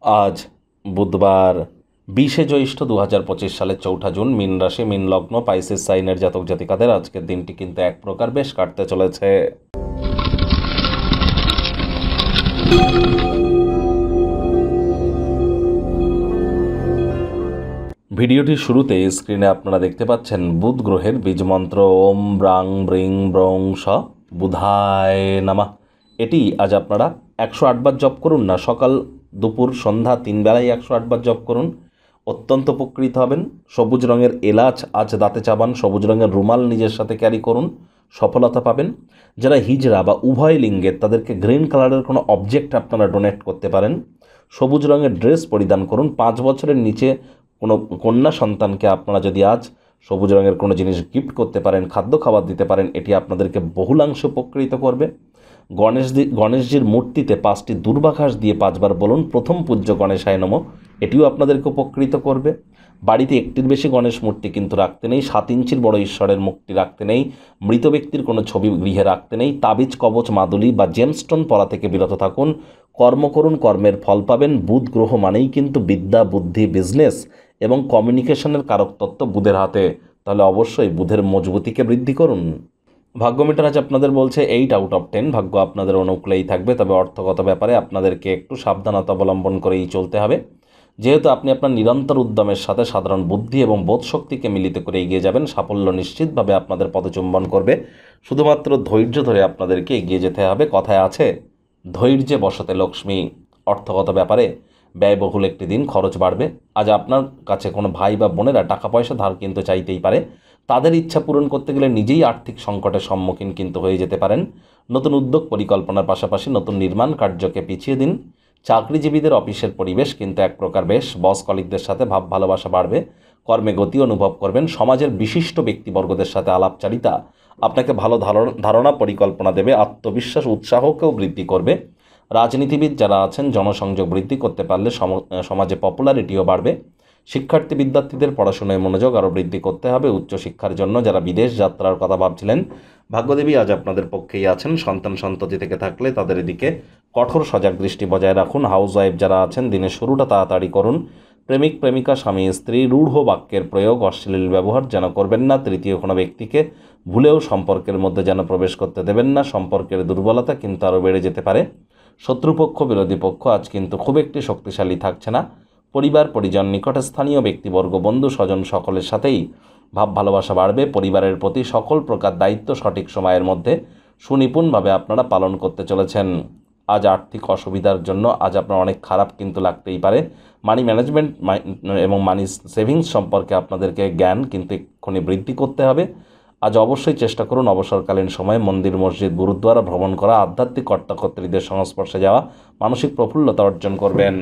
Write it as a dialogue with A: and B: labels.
A: আজ বুধবার 20শে জ্যৈষ্ঠ 2025 সালের 4ঠা জুন। মীন রাশি, মীন লগ্ন, পাইসিস সাইনের জাতক জাতিকাদের আজকের দিনটি কিন্তু এক প্রকার বেশ কাটতে চলেছে। ভিডিওটির শুরুতে স্ক্রিনে আপনারা দেখতে পাচ্ছেন বুধ গ্রহের বীজমন্ত্র ওম ব্রাং ব্রিং ব্রং স বুধায় নামা। এটি আজ আপনারা 108 বার জপ করুন না, সকাল দুপুর সন্ধ্যা 3 বেলায় 108 বার জপ করুন, অত্যন্ত উপকৃত হবেন। সবুজ রঙের এলাচ আজ দাঁতে চাবান, সবুজ রঙের রুমাল নিজের সাথে ক্যারি করুন, সফলতা পাবেন। যারা হিজড়া বা উভয় লিঙ্গের তাদেরকে গ্রিন কালারের কোনো অবজেক্ট আপনারা ডোনেট করতে পারেন। সবুজ রঙের ড্রেস পরিধান করুন। 5 বছরের নিচে কোনো কন্যা সন্তানকে আপনারা যদি আজ সবুজ রঙের কোনো জিনিস গিফট করতে পারেন, খাদ্য খাবার দিতে পারেন, এটি আপনাদেরকে বহুলাংশে উপকৃত করবে। গণেশজির মূর্তিতে 5টি দুর্বাঘাস দিয়ে 5 বার বলুন প্রথম পূজ্য গণেশায় নমঃ, এটিও আপনাদেরকে উপকৃত করবে। বাড়িতে একটির বেশি গণেশ মূর্তি কিন্তু রাখতে নেই। 7 ইঞ্চির বড় ঈশ্বরের মূর্তি রাখতে নেই। মৃত ব্যক্তির কোনো ছবি গৃহে রাখতে নেই। তাবিজ, কবচ, মাদুলি বা জেমস্টোন পরা থেকে বিরত থাকুন। কর্ম করুন, কর্মের ফল পাবেন। বুধ গ্রহ মানেই কিন্তু বিদ্যা, বুদ্ধি, বিজনেস এবং কমিউনিকেশনের কারক তত্ত্ব বুধের হাতে। তাহলে অবশ্যই বুধের মজবুতিকে বৃদ্ধি করুন। ভাগ্য মিটার আজ আপনাদের বলছে 8 আউট অফ 10। ভাগ্য আপনাদের অনুকূলেই থাকবে, তবে অর্থগত ব্যাপারে আপনাদেরকে একটু সাবধানতা অবলম্বন করেই চলতে হবে। যেহেতু আপনি আপনার নিরন্তর উদ্যমের সাথে সাধারণ বুদ্ধি এবং বোধশক্তিকে মিলিত করে এগিয়ে যাবেন, সাফল্য নিশ্চিতভাবে আপনাদের পদচুম্বন করবে। শুধুমাত্র ধৈর্য ধরে আপনাদেরকে এগিয়ে যেতে হবে। কথায় আছে, ধৈর্যে বসতে লক্ষ্মী। অর্থগত ব্যাপারে ব্যয়বহুল একটি দিন, খরচ বাড়বে। আজ আপনার কাছে কোনো ভাই বা বোনেরা টাকা পয়সা ধার কিন্তু চাইতেই পারে। তাদের ইচ্ছা পূরণ করতে গেলে নিজেই আর্থিক সংকটের সম্মুখীন কিন্তু হয়ে যেতে পারেন। নতুন উদ্যোগ পরিকল্পনার পাশাপাশি নতুন নির্মাণ কার্যকে পিছিয়ে দিন। চাকরিজীবীদের অফিসের পরিবেশ কিন্তু এক প্রকার বেশ। বস কলিগদের সাথে ভাব ভালোবাসা বাড়বে। কর্মে গতি অনুভব করবেন। সমাজের বিশিষ্ট ব্যক্তিবর্গদের সাথে আলাপচারিতা আপনাকে ভালো ধারণা পরিকল্পনা দেবে। আত্মবিশ্বাস উৎসাহকেও বৃদ্ধি করবে। রাজনীতিবিদ যারা আছেন জনসংযোগ বৃদ্ধি করতে পারলে সমাজে পপুলারিটিও বাড়বে। শিক্ষার্থী বিদ্যার্থীদের পড়াশোনায় মনোযোগ আরও বৃদ্ধি করতে হবে। উচ্চশিক্ষার জন্য যারা বিদেশ যাত্রার কথা ভাবছিলেন, ভাগ্যদেবী আজ আপনাদের পক্ষেই আছেন। সন্তান সন্ততি থেকে থাকলে তাদের এদিকে কঠোর সজাগ দৃষ্টি বজায় রাখুন। হাউস ওয়াইফ যারা আছেন দিনের শুরুটা তাড়াতাড়ি করুন। প্রেমিক প্রেমিকা, স্বামী স্ত্রী রূঢ় বাক্যের প্রয়োগ, অশ্লীল ব্যবহার যেন করবেন না। তৃতীয় কোনো ব্যক্তিকে ভুলেও সম্পর্কের মধ্যে যেন প্রবেশ করতে দেবেন না। সম্পর্কের দুর্বলতা কিন্তু আরও বেড়ে যেতে পারে। শত্রুপক্ষ, বিরোধী পক্ষ আজ কিন্তু খুব একটি শক্তিশালী থাকছে না। পরিবার, পরিজন, নিকটে স্থানীয় ব্যক্তিবর্গ, বন্ধু স্বজন সকলের সাথেই ভাব ভালোবাসা বাড়বে। পরিবারের প্রতি সকল প্রকার দায়িত্ব সঠিক সময়ের মধ্যে সুনিপুণভাবে আপনারা পালন করতে চলেছেন। আজ আর্থিক অসুবিধার জন্য আজ আপনার অনেক খারাপ কিন্তু লাগতেই পারে। মানি ম্যানেজমেন্ট এবং মানি সেভিংস সম্পর্কে আপনাদেরকে জ্ঞান কিন্তু এক্ষুনি বৃদ্ধি করতে হবে। আজ অবশ্যই চেষ্টা করুন অবসরকালীন সময়ে মন্দির, মসজিদ, গুরুদ্বারা ভ্রমণ করা, আধ্যাত্মিক কর্তাকর্ত্রীদের সংস্পর্শে যাওয়া, মানসিক প্রফুল্লতা অর্জন করবেন।